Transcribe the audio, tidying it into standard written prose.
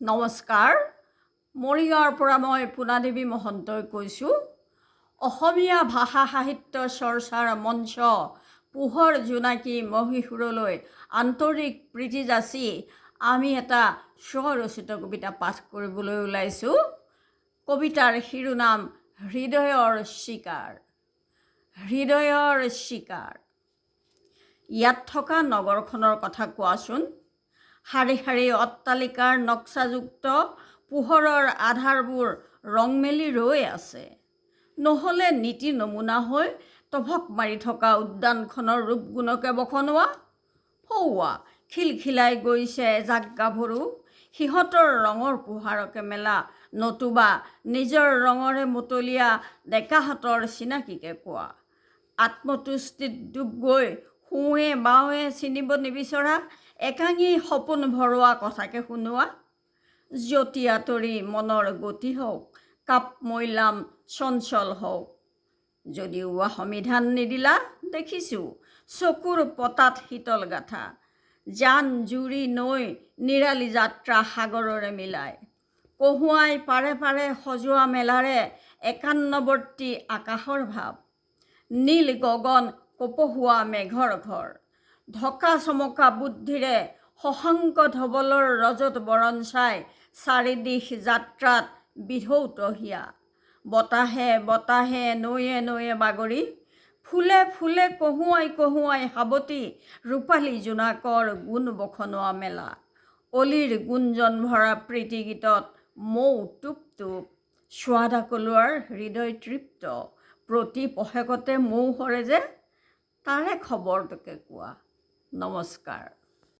নমস্কাৰ মৰিগাঁৱৰ পৰা মই পুনাদেৱী মহন্তই কৈছোঁ। অসমীয়া ভাষা সাহিত্য চৰ্চাৰ মঞ্চ পোহৰ জোনাকী মহীশূৰলৈ আন্তৰিক প্ৰীতি যাচি আমি এটা স্বৰচিত কবিতা পাঠ কৰিবলৈ ওলাইছোঁ। কবিতাৰ শিৰোনাম হৃদয়ৰ চিকাৰ। হৃদয়ৰ চিকাৰ। ইয়াত থকা নগৰখনৰ কথা কোৱাচোন। শাৰী শাৰী অট্টালিকাৰ নক্সাযুক্ত পোহৰৰ আধাৰবোৰ ৰং মেলি ৰৈ আছে। নহ'লে নীতি নমুনা হৈ টভক মাৰি থকা উদ্যানখনৰ ৰূপগুণকে বখনোৱা। সৌৱা খিলখিলাই গৈছে এজাক গাভৰু, সিহঁতৰ ৰঙৰ পোহাৰকে মেলা, নতুবা নিজৰ ৰঙৰে মতলীয়া ডেকাহঁতৰ চিনাকিকে কোৱা। আত্মতুষ্টিত ডুব গৈ সোঁৱে বাওঁৱে চিনিব নিবিচৰা একাঙী সপোন ভৰোৱা কথাকে শুনোৱা। জ্যোতি আঁতৰি মনৰ গতি হওক, কাপ মৈলাম চঞ্চল হওক। যদিও সমিধান নিদিলা দেখিছোঁ চকুৰ পতাত শীতল গাথা। জান জুৰি নৈ নিৰালি যাত্ৰা সাগৰৰে মিলাই, কহুৱাই পাৰে পাৰে সজোৱা মেলাৰে একান্নৱৰ্তী আকাশৰ ভাৱ। নীল গগন কপহুৱা মেঘৰ ঘৰ, ঢকা চমকা বুদ্ধিৰে শশাংক ধৱলৰ ৰজত বৰণ চাই চাৰিদিশ যাত্ৰাত বিধৌত হিয়া। বতাহে বতাহে নৈয়ে নৈয়ে বাগৰি, ফুলে ফুলে কহুৱাই কহুৱাই সাৱটি ৰূপালী জোনাকৰ গুণ বখনোৱা মেলা। অলিৰ গুঞ্জন ভৰা প্ৰীতি গীতত মৌ টোপ টোপ, সোৱাদ আকলোৱাৰ হৃদয় তৃপ্ত। প্ৰতি পষেকতে মৌ সৰে যে, তাৰে খবৰটোকে কোৱা। নমস্কাৰ।